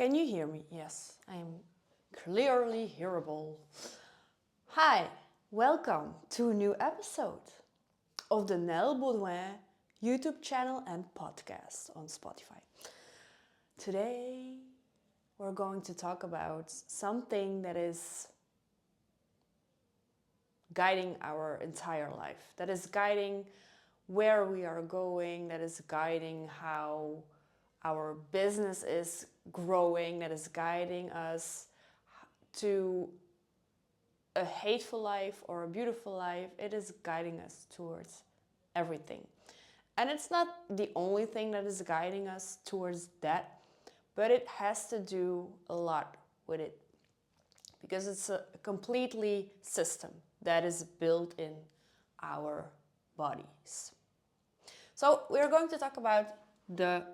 Can you hear me? Yes, I am clearly hearable. Hi, welcome to a new episode of the Nell Bauduin YouTube channel and podcast on Spotify. Today we're going to talk about something that is guiding our entire life, that is guiding where we are going, that is guiding how our business is growing, that is guiding us to a hateful life or a beautiful life. It is guiding us towards everything. And it's not the only thing that is guiding us towards that, but it has to do a lot with it because it's a completely system that is built in our bodies. So we're going to talk about the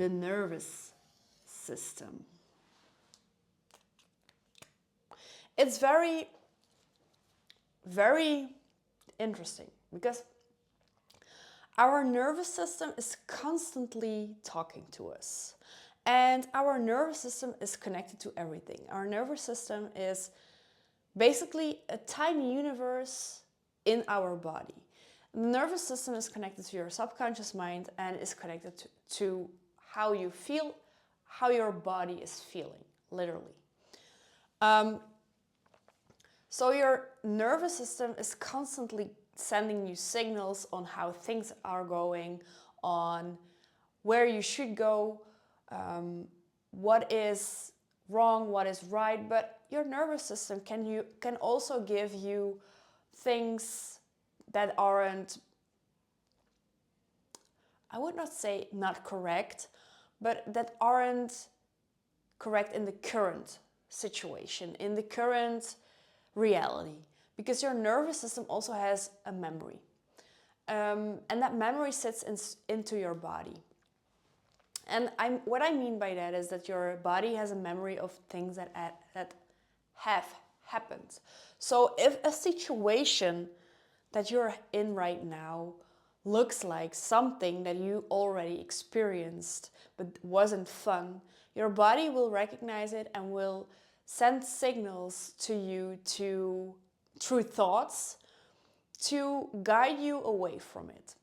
nervous system. It's very, very interesting because our nervous system is constantly talking to us. And our nervous system is connected to everything. Our nervous system is basically a tiny universe in our body. The nervous system is connected to your subconscious mind and is connected to how you feel, how your body is feeling, literally. So your nervous system is constantly sending you signals on how things are going, on where you should go, what is wrong, what is right. But your nervous system can also give you things that aren't, I would not say not correct, but that aren't correct in the current situation, in the current reality, because your nervous system also has a memory, and that memory sits into your body. And what I mean by that is that your body has a memory of things that have happened. So if a situation that you're in right now looks like something that you already experienced but wasn't fun, your body will recognize it and will send signals to you through thoughts to guide you away from it.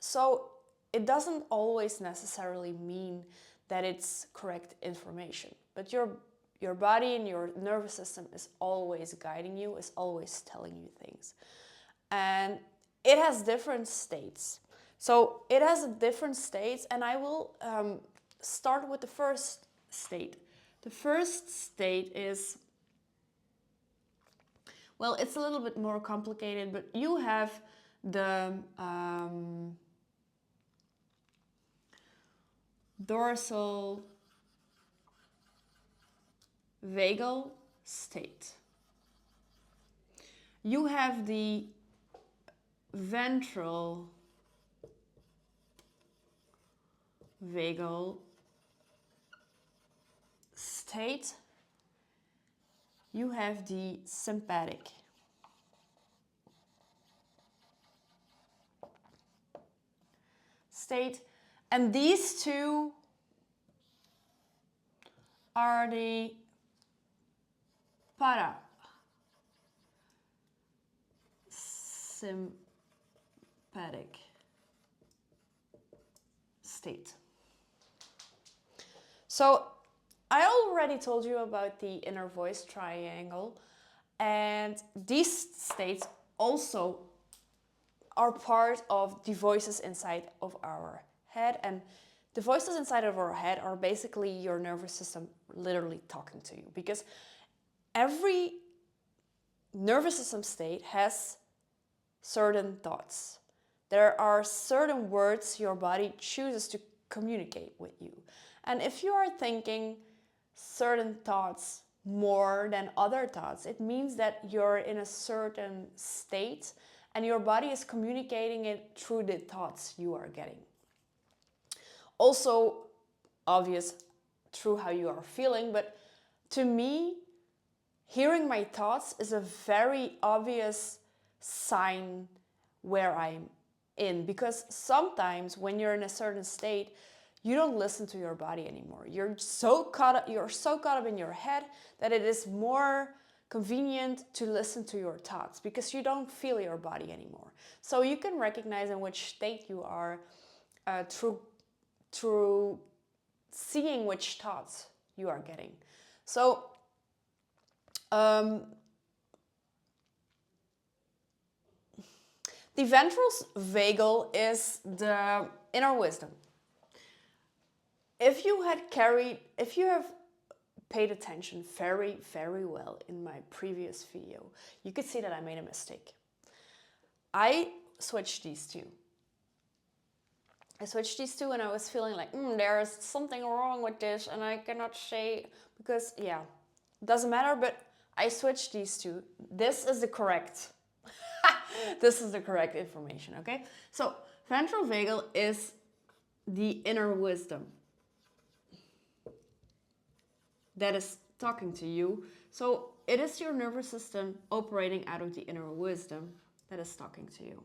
So it doesn't always necessarily mean that it's correct information, but your body and your nervous system is always guiding you, is always telling you things. And it has different states. So it has different states, and I will start with the first state. The first state is, well, it's a little bit more complicated, but you have the dorsal vagal state. You have the ventral vagal state. You have the sympathetic state. And these two are the parasympathetic state. So I already told you about the inner voice triangle, and these states also are part of the voices inside of our head. And the voices inside of our head are basically your nervous system literally talking to you, because every nervous system state has certain thoughts. There are certain words your body chooses to communicate with you. And if you are thinking certain thoughts more than other thoughts, it means that you're in a certain state and your body is communicating it through the thoughts you are getting. Also obvious through how you are feeling, but to me, hearing my thoughts is a very obvious sign where I'm in. Because sometimes when you're in a certain state, you don't listen to your body anymore. You're so caught up in your head that it is more convenient to listen to your thoughts because you don't feel your body anymore. So you can recognize in which state you are through seeing which thoughts you are getting. So the ventral vagal is the inner wisdom. If you have paid attention very, very well in my previous video, you could see that I made a mistake. I switched these two. And I was feeling like, there's something wrong with this and I cannot say, because yeah, it doesn't matter, but I switched these two. This is the correct information, okay? So ventral vagal is the inner wisdom that is talking to you. So it is your nervous system operating out of the inner wisdom that is talking to you.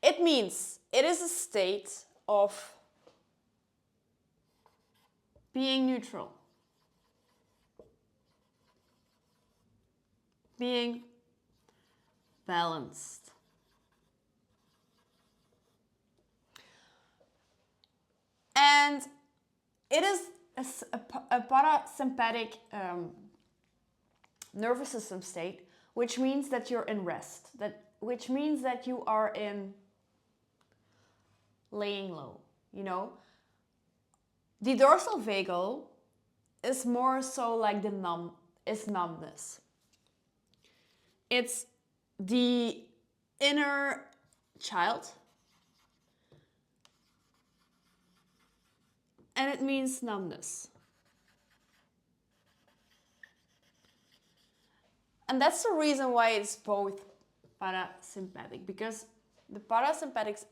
It means it is a state of being neutral, being balanced. And it is a parasympathetic nervous system state, which means that you're in rest, which means that you are in laying low, you know. The dorsal vagal is more so like numbness. It's the inner child, and it means numbness. And that's the reason why it's both parasympathetic, because the parasympathetic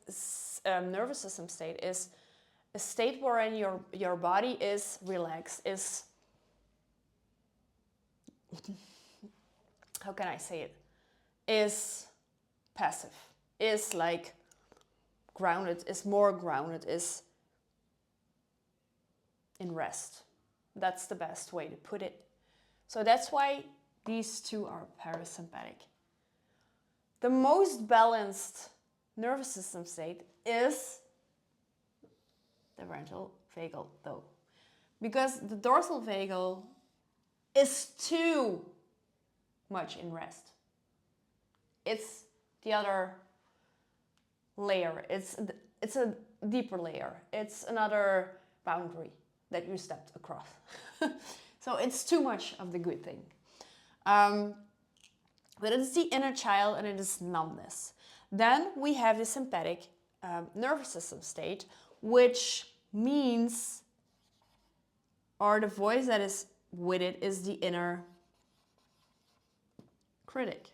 nervous system state is a state wherein your body is relaxed, is, how can I say it, is passive, is like grounded, is more grounded, is in rest. That's the best way to put it. So that's why these two are parasympathetic. The most balanced nervous system state is the ventral vagal, though, because the dorsal vagal is too much in rest. It's the other layer. It's a deeper layer. It's another boundary that you stepped across. So it's too much of the good thing. But it's the inner child and it is numbness. Then we have the sympathetic nervous system state, which means, or the voice that is with it is the inner critic.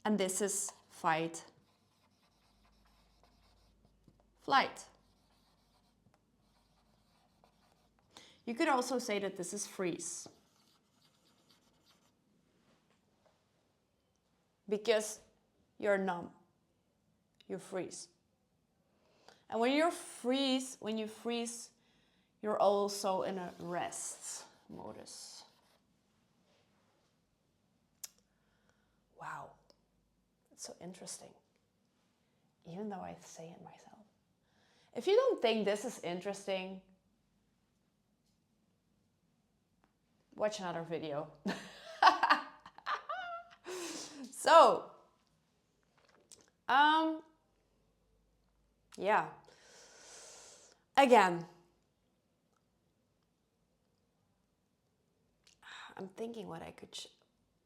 And this is fight, flight. You could also say that this is freeze, because you're numb, you freeze. And when you freeze, you're also in a rest modus. Wow, it's so interesting, even though I say it myself. If you don't think this is interesting, watch another video. So, yeah. Again, I'm thinking what I could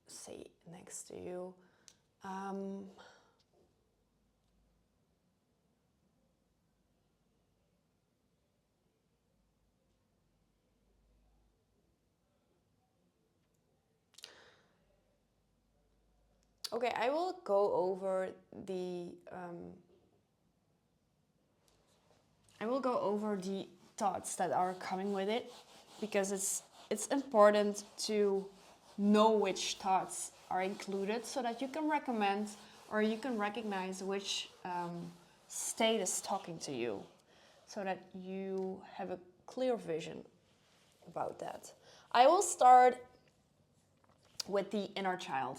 say next to you. Okay, I will go over the thoughts that are coming with it, because it's important to know which thoughts are included so that you can recommend or you can recognize which state is talking to you, so that you have a clear vision about that. I will start with the inner child.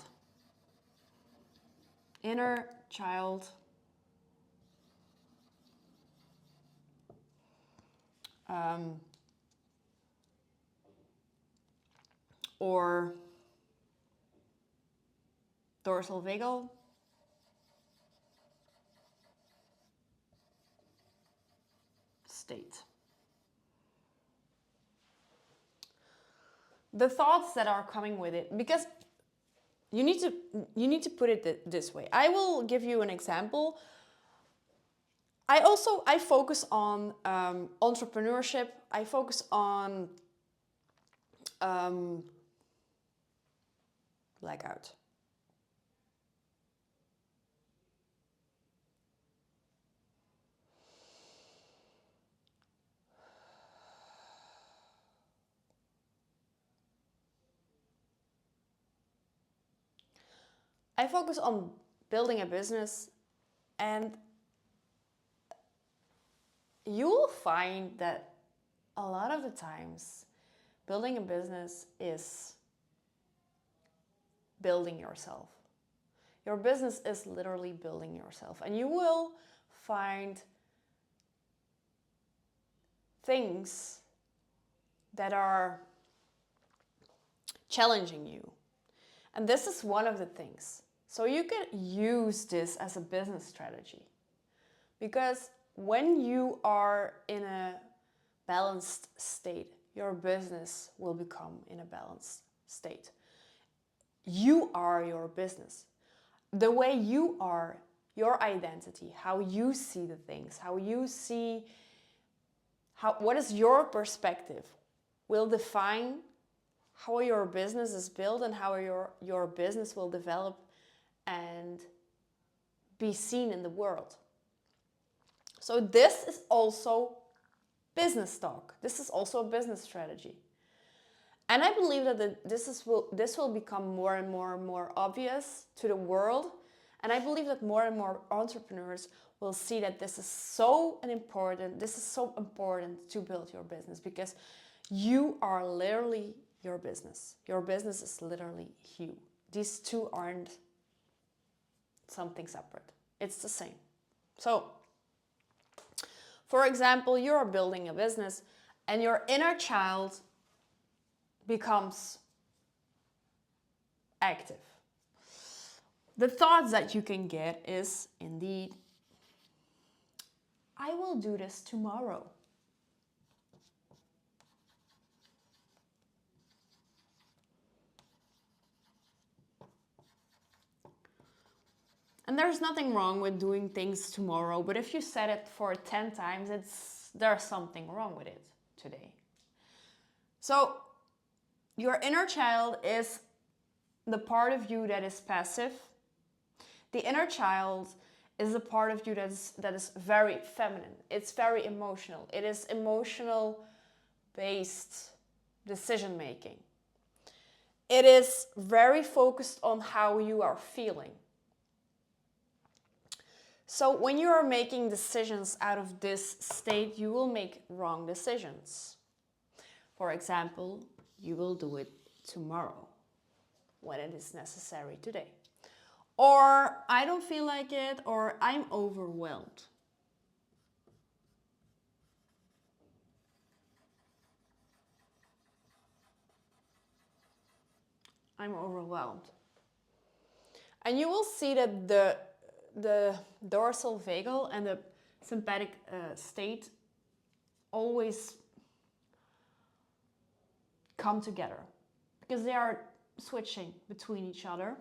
Inner child. Or dorsal vagal. State. The thoughts that are coming with it, because you need to put it this way. I will give you an example. I focus on entrepreneurship. I focus on blackout. I focus on building a business, and you will find that a lot of the times building a business is building yourself. Your business is literally building yourself, and you will find things that are challenging you. And this is one of the things. So you can use this as a business strategy, because when you are in a balanced state, your business will become in a balanced state. You are your business. The way you are, your identity, how you see the things, how you see, what is your perspective, will define how your business is built and how your business will develop and be seen in the world. So this is also business talk. This is also a business strategy. And I believe that this will become more and more obvious to the world. And I believe that more and more entrepreneurs will see that this is so important to build your business, because you are literally your business. Your business is literally you. These two aren't something separate. It's the same. So, for example, you're building a business and your inner child becomes active. The thoughts that you can get is, indeed, I will do this tomorrow. And there's nothing wrong with doing things tomorrow, but if you said it for 10 times, there's something wrong with it today. So your inner child is the part of you that is passive. The inner child is a part of you that is very feminine. It's very emotional. It is emotional-based decision making. It is very focused on how you are feeling. So when you are making decisions out of this state, you will make wrong decisions. For example, you will do it tomorrow when it is necessary today. Or I don't feel like it, or I'm overwhelmed. I'm overwhelmed. And you will see that the dorsal vagal and the sympathetic state always come together, because they are switching between each other.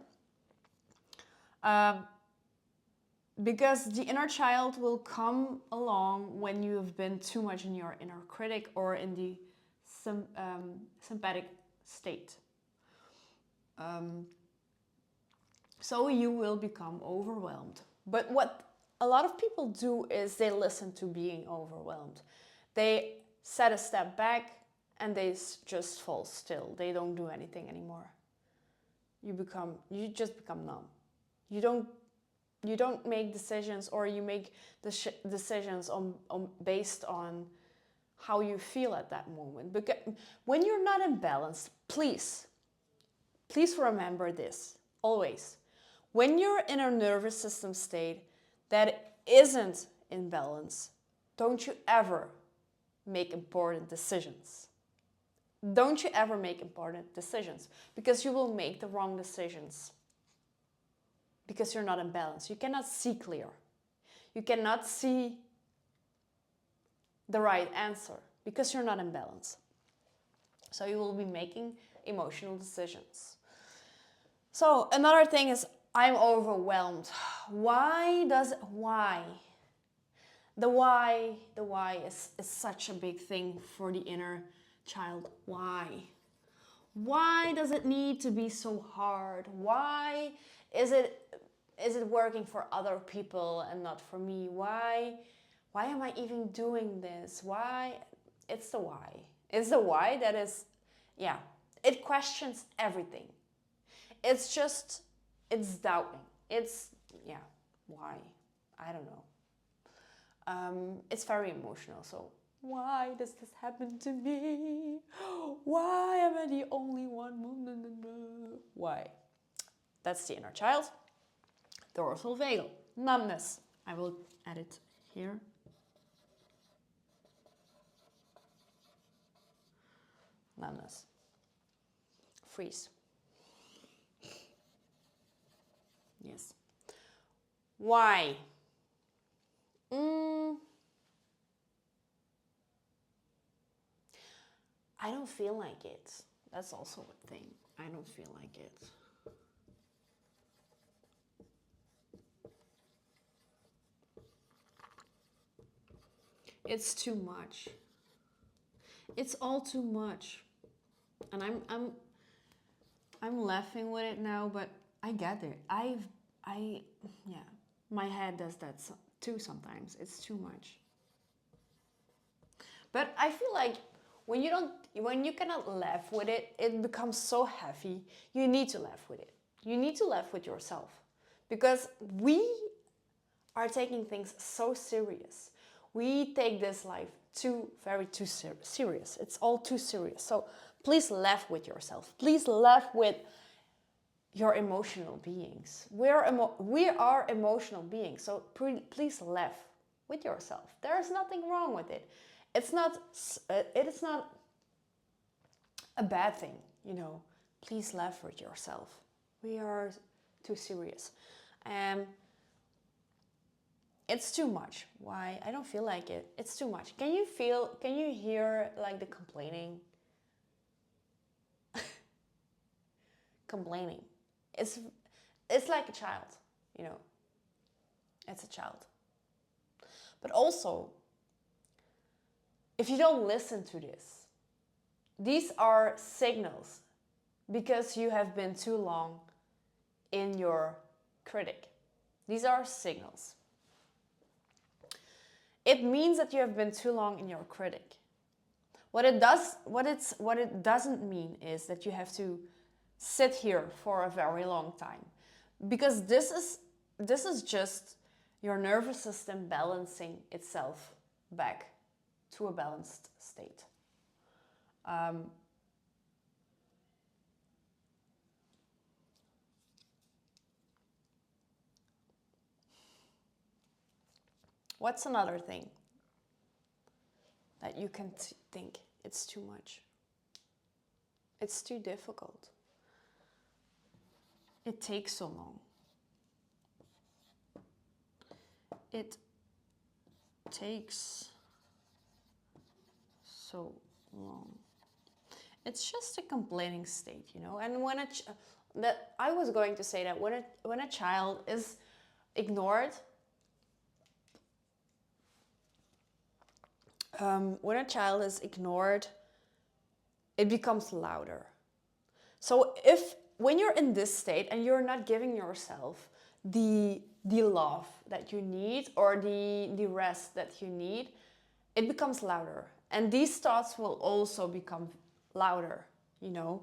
Because the inner child will come along when you have been too much in your inner critic or in the sympathetic state. So you will become overwhelmed. But what a lot of people do is they listen to being overwhelmed. They set a step back and they just fall still. They don't do anything anymore. you just become numb. You don't make decisions, or you make decisions based on how you feel at that moment. Because when you're not in balance, please remember this always. When you're in a nervous system state that isn't in balance, don't you ever make important decisions. Don't you ever make important decisions, because you will make the wrong decisions. Because you're not in balance. You cannot see clear. You cannot see the right answer because you're not in balance. So you will be making emotional decisions. So another thing is, I'm overwhelmed. Why? The why is such a big thing for the inner child. Why? Why does it need to be so hard? Why is it working for other people and not for me? Why am I even doing this? Why? It's the why. It's the why that is, yeah, it questions everything. It's doubting. Why? I don't know. It's very emotional. So why does this happen to me? Why am I the only one? Why? That's the inner child. Dorsal vagal. Numbness. I will add it here. Numbness. Freeze. Yes. Why? I don't feel like it. That's also a thing. I don't feel like it. It's too much. It's all too much. And I'm laughing with it now, but I get it. My head does that too sometimes. It's too much. But I feel like when you cannot laugh with it, it becomes so heavy. You need to laugh with it. You need to laugh with yourself, because we are taking things so serious. We take this life too serious. It's all too serious. So please laugh with yourself. Please laugh with your emotional beings. We are emotional beings. So please laugh with yourself. There is nothing wrong with it. It is not a bad thing, you know. Please laugh with yourself. We are too serious. It's too much. Why? I don't feel like it. It's too much. Can you hear like the complaining? Complaining. It's like a child, you know. It's a child. But also, if you don't listen to this, these are signals because you have been too long in your critic. These are signals. It means that you have been too long in your critic. What it doesn't mean is that you have to sit here for a very long time, because this is just your nervous system balancing itself back to a balanced state. What's another thing that you can think it's too much? It's too difficult. It takes so long. It takes so long. It's just a complaining state, you know. And I was going to say that when a child is ignored, it becomes louder. So when you're in this state and you're not giving yourself the love that you need, or the rest that you need, it becomes louder. And these thoughts will also become louder, you know.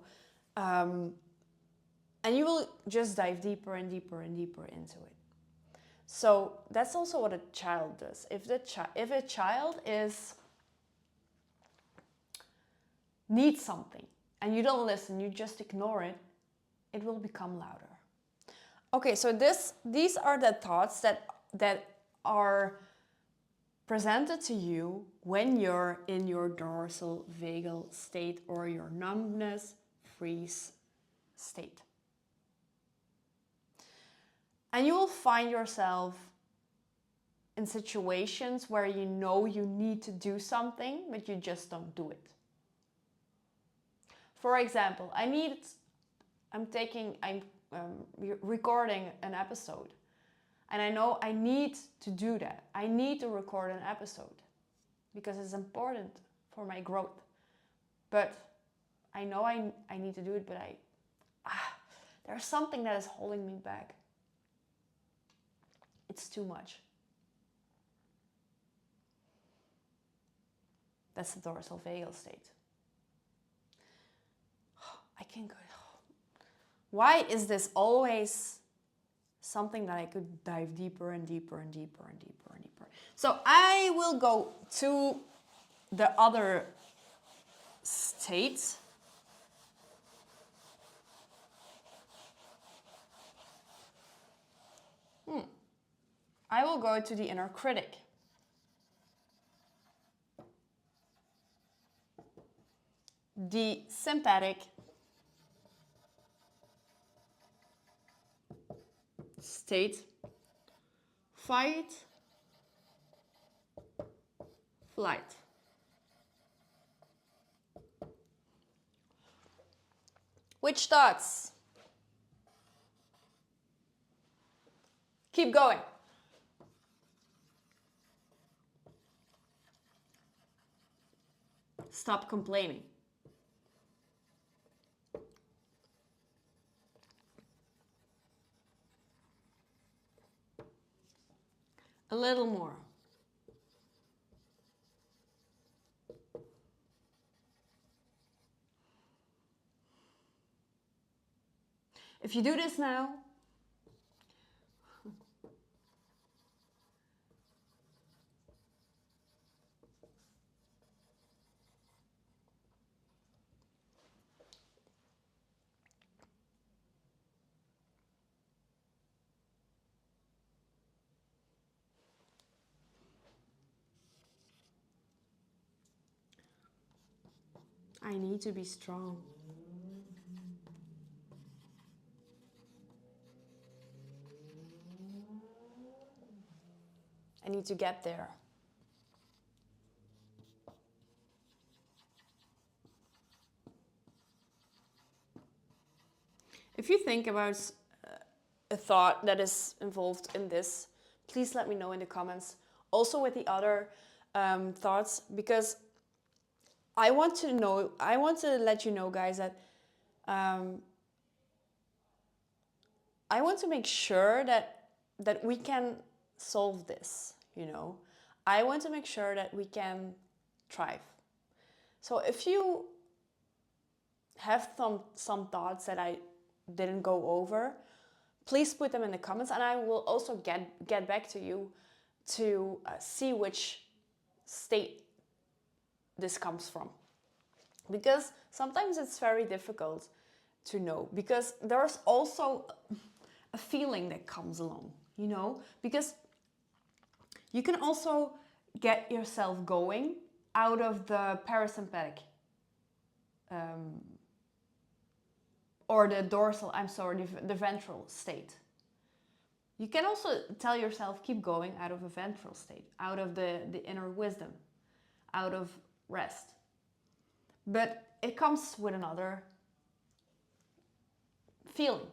And you will just dive deeper and deeper and deeper into it. So that's also what a child does. If a child needs something and you don't listen, you just ignore it, it will become louder. Okay, so these are the thoughts that are presented to you when you're in your dorsal vagal state or your numbness freeze state. And you will find yourself in situations where you know you need to do something, but you just don't do it. For example, I'm recording an episode, and I know I need to do that. I need to record an episode because it's important for my growth. But I know I need to do it, but there's something that is holding me back. It's too much. That's the dorsal vagal state. I can go. Why is this always something that I could dive deeper and deeper and deeper and deeper and deeper? So I will go to the other state. I will go to the inner critic. The sympathetic state. Fight, flight. Which thoughts? Keep going. Stop complaining. A little more. If you do this now, I need to be strong. I need to get there. If you think about a thought that is involved in this, please let me know in the comments. Also with the other thoughts, because I want to let you know, guys, that I want to make sure that we can solve this, you know. I want to make sure that we can thrive. So if you have some thoughts that I didn't go over, please put them in the comments, and I will also get back to you to see which state this comes from. Because sometimes it's very difficult to know, because there's also a feeling that comes along, you know, because you can also get yourself going out of the parasympathetic or the dorsal, the ventral state. You can also tell yourself, keep going out of a ventral state, out of the inner wisdom, out of rest. But it comes with another feeling.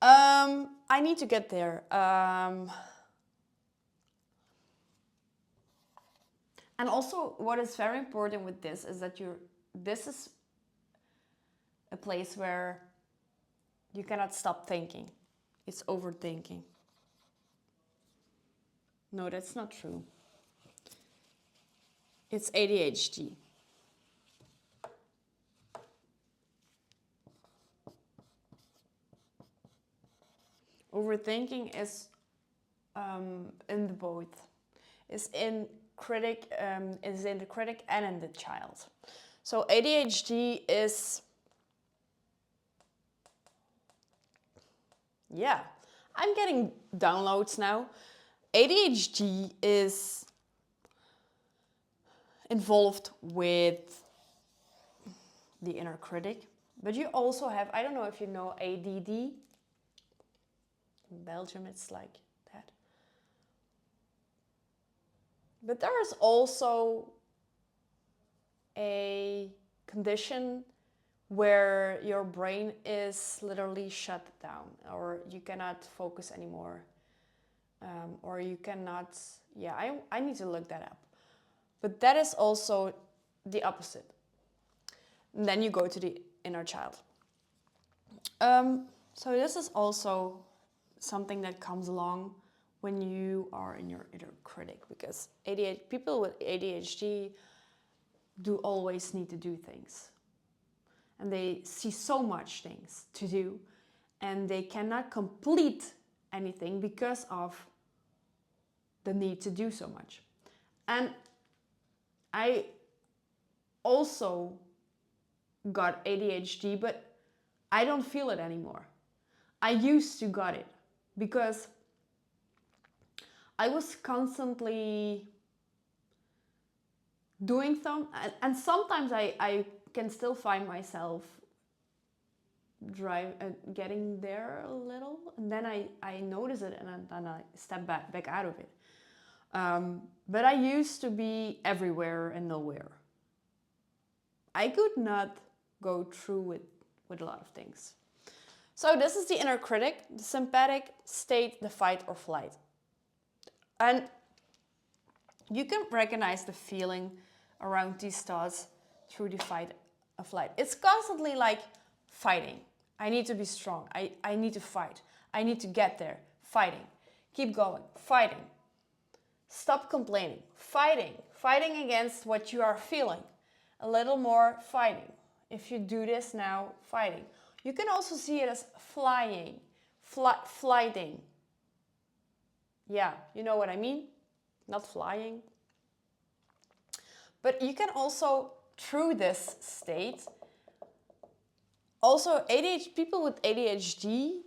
I need to get there. And also what is very important with this is that this is a place where you cannot stop thinking. It's overthinking. No, that's not true. It's ADHD. Overthinking is in the both. Is in the critic and in the child. So ADHD is, yeah, I'm getting downloads now. ADHD is involved with the inner critic, but you also have, I don't know if you know ADD. In Belgium it's like that. But there is also a condition where your brain is literally shut down, or you cannot focus anymore, or you cannot, I need to look that up. But that is also the opposite. And then you go to the inner child. So this is also something that comes along when you are in your inner critic, because people with ADHD do always need to do things. And they see so much things to do, and they cannot complete anything because of the need to do so much. And I also got ADHD, but I don't feel it anymore. I used to got it because I was constantly doing and sometimes I can still find myself getting there a little, and then I notice it, and then I step back out of it. But I used to be everywhere and nowhere. I could not go through with a lot of things. So this is the inner critic, the sympathetic state, the fight or flight. And you can recognize the feeling around these thoughts through the fight or flight. It's constantly like fighting. I need to be strong. I need to fight. I need to get there. Fighting. Keep going. Fighting. Stop complaining. Fighting. Fighting against what you are feeling. A little more fighting. If you do this now, fighting. You can also see it as flying. Flighting. Yeah, you know what I mean? Not flying. But you can also, through this state, also people with ADHD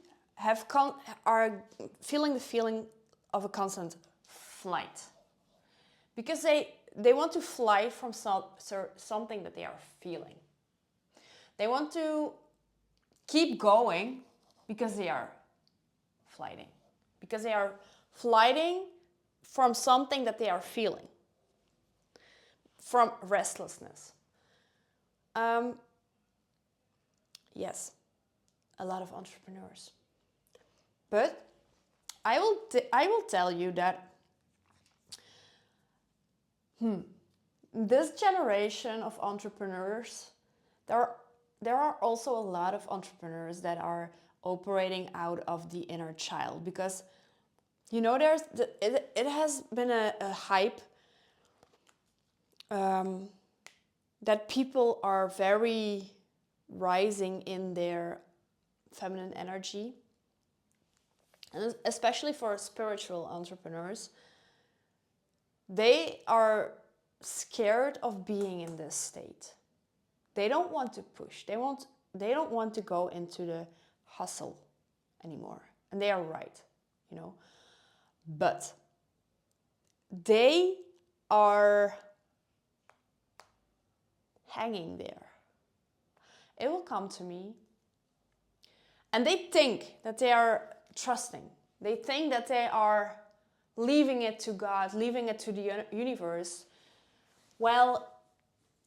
are feeling the feeling of a constant flight. Because they want to fly from something that they are feeling. They want to keep going because they are flighting. Because they are flighting from something that they are feeling. From restlessness. Yes, a lot of entrepreneurs. But I will tell you that this generation of entrepreneurs, there are also a lot of entrepreneurs that are operating out of the inner child, because it has been a hype that people are very rising in their feminine energy, and especially for spiritual entrepreneurs, they are scared of being in this state. They don't want to push. They don't want to go into the hustle anymore. And they are right, But they are hanging there. It will come to me. And they think that they are trusting. They think that they are leaving it to God, leaving it to the universe. Well,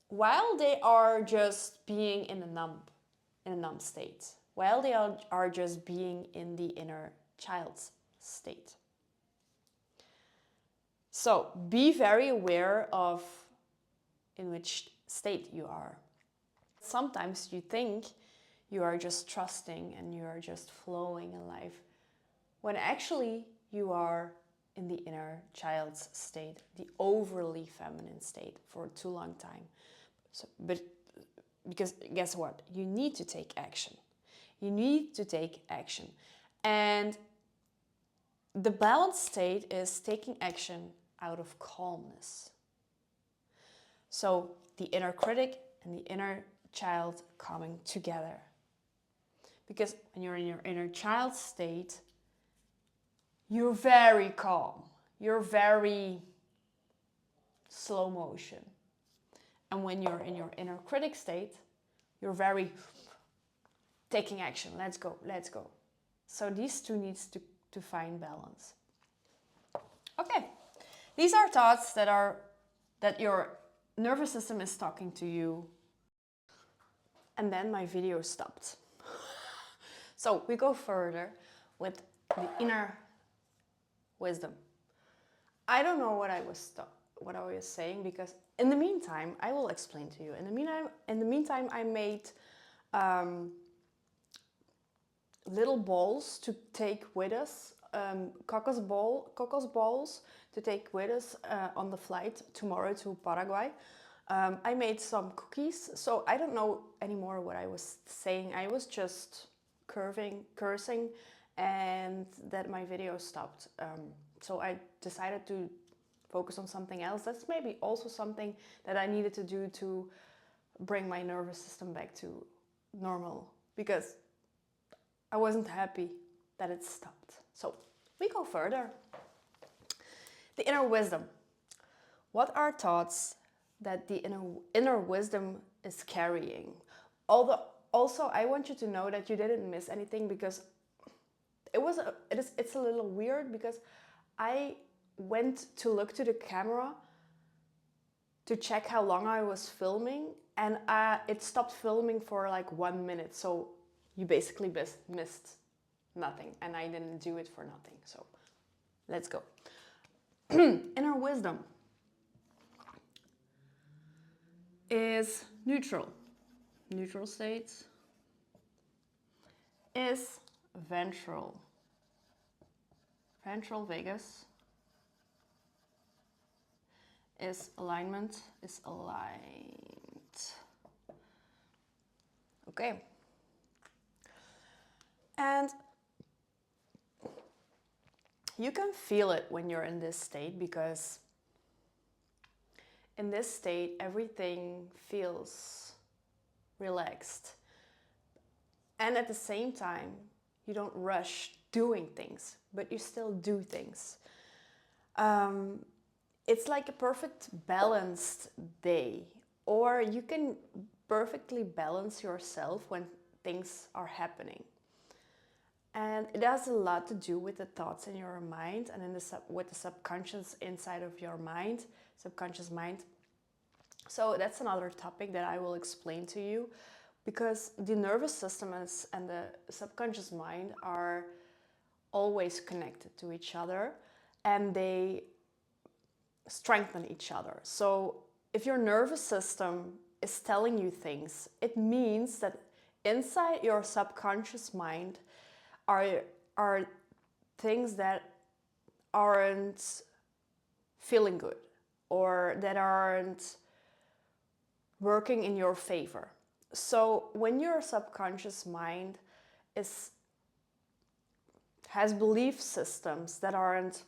while they are just being in a numb state, while they are just being in the inner child's state. So be very aware of in which state you are. Sometimes you think you are just trusting and you are just flowing in life, when actually you are in the inner child's state, the overly feminine state, for too long time. Because guess what? You need to take action. You need to take action. And the balanced state is taking action out of calmness. So the inner critic and the inner child coming together. Because when you're in your inner child state, you're very calm. You're very slow motion. And when you're in your inner critic state, you're very taking action. Let's go, let's go. So these two needs to find balance. Okay, these are thoughts that your nervous system is talking to you. And then my video stopped. So we go further with the inner wisdom. I don't know what I was saying, because in the meantime, I will explain to you. In the meantime, I made little balls to take with us, cocos balls to take with us on the flight tomorrow to Paraguay. I made some cookies, so I don't know anymore what I was saying. I was just cursing, and that my video stopped. So I decided to focus on something else. That's maybe also something that I needed to do to bring my nervous system back to normal, because I wasn't happy that it stopped. So we go further. The inner wisdom. What are thoughts that the inner wisdom is carrying? Although also I want you to know that you didn't miss anything, because it's a little weird, because I went to look to the camera to check how long I was filming, and it stopped filming for like 1 minute. So you basically missed nothing, and I didn't do it for nothing. So let's go. Inner wisdom is neutral. Neutral state is ventral. Ventral vagus is alignment, is aligned. Okay. And you can feel it when you're in this state, because in this state everything feels relaxed. And at the same time, you don't rush doing things, but you still do things. It's like a perfect balanced day, or you can perfectly balance yourself when things are happening. And it has a lot to do with the thoughts in your mind, and with the subconscious inside of your mind, subconscious mind. So that's another topic that I will explain to you, because the nervous system and the subconscious mind are always connected to each other, and they strengthen each other. So if your nervous system is telling you things, it means that inside your subconscious mind are things that aren't feeling good, or that aren't working in your favor. So when your subconscious mind has belief systems that aren't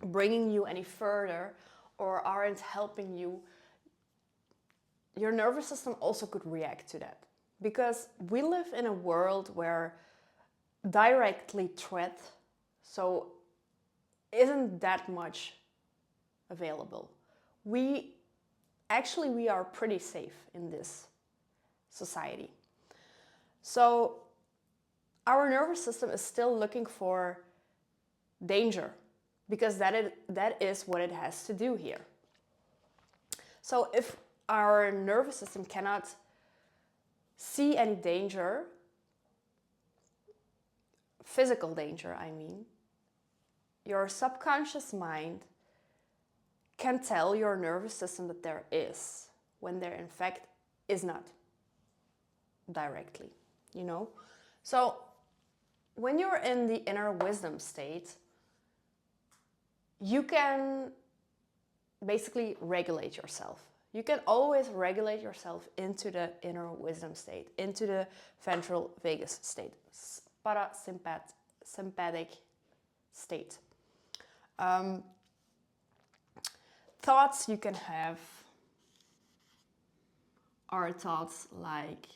bringing you any further, or aren't helping you, your nervous system also could react to that. Because we live in a world where directly threat isn't that much available. We are pretty safe in this society. So our nervous system is still looking for danger, because that is what it has to do here. So if our nervous system cannot see any danger, physical danger, I mean, your subconscious mind can tell your nervous system that there is, when there in fact is not, directly, you know? So when you're in the inner wisdom state, you can basically regulate yourself. You can always regulate yourself into the inner wisdom state, into the ventral vagus state, parasympathetic state. Thoughts you can have are thoughts like,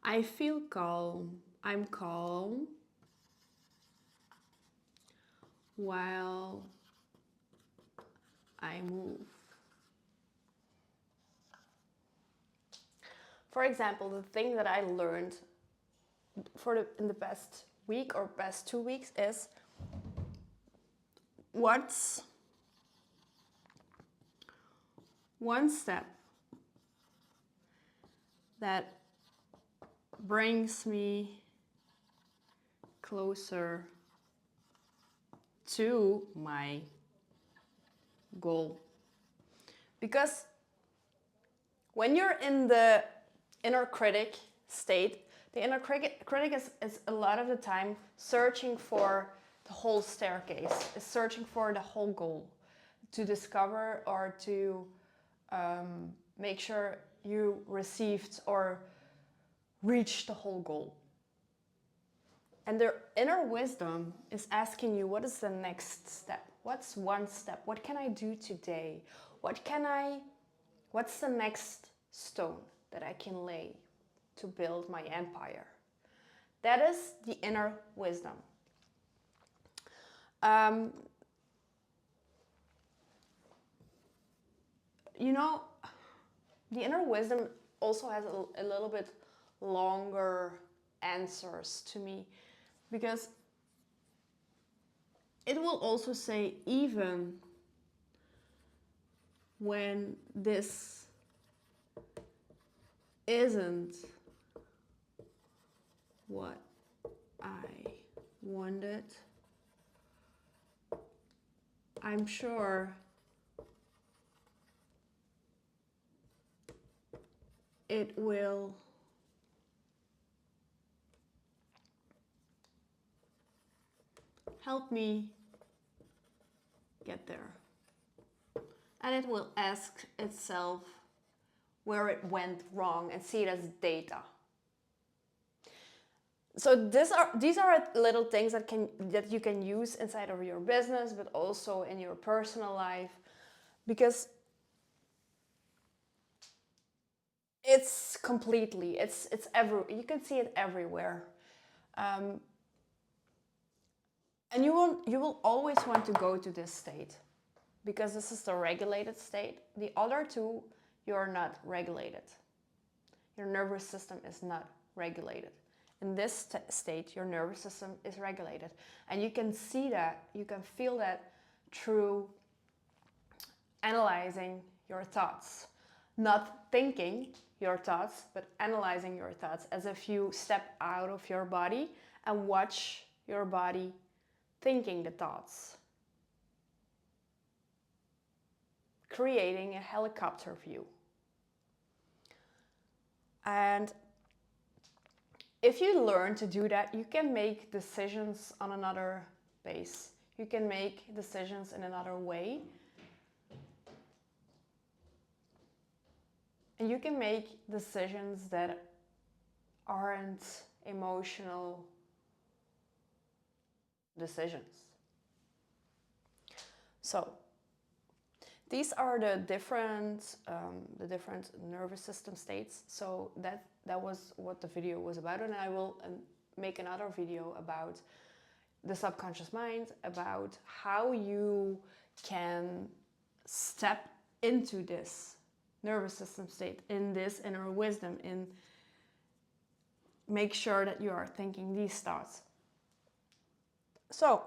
I feel calm, I'm calm, while I move. For example, the thing that I learned in the past week or past 2 weeks is, what's one step that brings me closer to my goal? Because when you're in the inner critic state, the inner critic is a lot of the time searching for the whole staircase, is searching for the whole goal, to discover or to make sure you received or reached the whole goal. And their inner wisdom is asking you, what is the next step? What's one step? What can I do today? What's the next stone that I can lay to build my empire? That is the inner wisdom. The inner wisdom also has a little bit longer answers to me, because it will also say, even when this isn't what I wanted, I'm sure it will help me get there. And it will ask itself where it went wrong and see it as data. So these are little things that you can use inside of your business, but also in your personal life, because it's you can see it everywhere. And you will always want to go to this state, because this is the regulated state. The other two, you're not regulated. Your nervous system is not regulated. In this state, your nervous system is regulated. And you can see that, you can feel that through analyzing your thoughts. Not thinking your thoughts, but analyzing your thoughts, as if you step out of your body and watch your body thinking the thoughts. Creating a helicopter view. And if you learn to do that, you can make decisions on another base. You can make decisions in another way. And you can make decisions that aren't emotional decisions. So these are the different nervous system states. So that was what the video was about, and I will make another video about the subconscious mind, about how you can step into this nervous system state, in this inner wisdom, in make sure that you are thinking these thoughts. So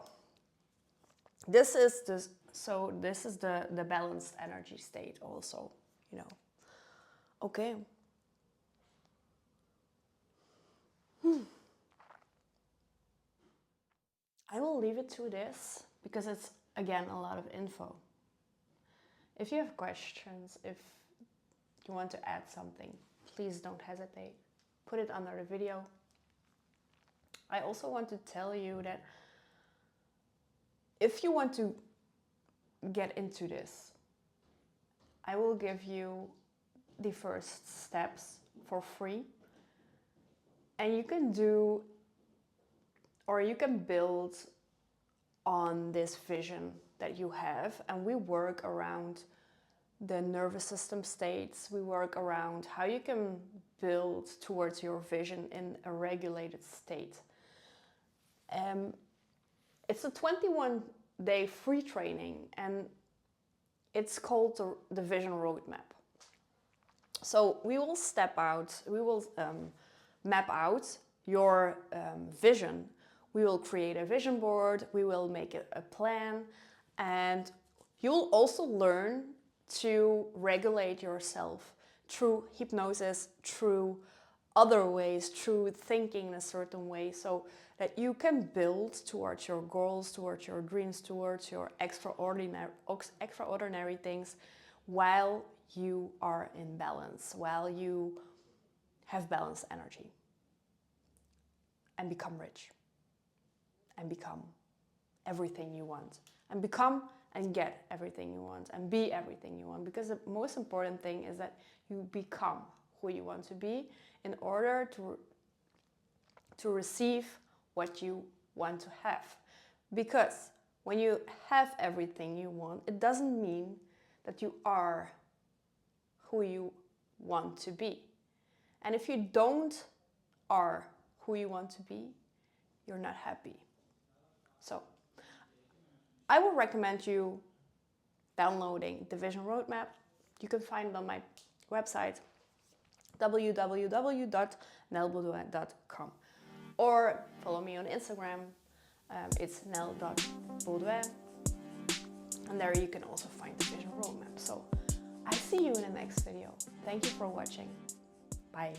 this is the balanced energy state also, Okay. I will leave it to this, because it's, again, a lot of info. If you have questions, if you want to add something, please don't hesitate. Put it under the video. I also want to tell you that if you want to get into this, I will give you the first steps for free. And you can do or you can build on this vision that you have, and we work around the nervous system states. We work around how you can build towards your vision in a regulated state. It's a 21-day free training, and it's called the Vision Roadmap. So we will map out your vision. We will create a vision board, we will make a plan, and you'll also learn to regulate yourself through hypnosis, through other ways, through thinking in a certain way, so that you can build towards your goals, towards your dreams, towards your extraordinary things, while you are in balance, while you have balanced energy, and become rich, and become everything you want, and become and get everything you want, and be everything you want. Because the most important thing is that you become who you want to be in order to receive what you want to have. Because when you have everything you want, it doesn't mean that you are who you want to be. And if you don't are who you want to be, you're not happy. So I will recommend you downloading the Vision Roadmap. You can find it on my website, www.nellbauduin.com, or follow me on Instagram. It's nell.bauduin, and there you can also find the Vision Roadmap. So I see you in the next video. Thank you for watching. Bye.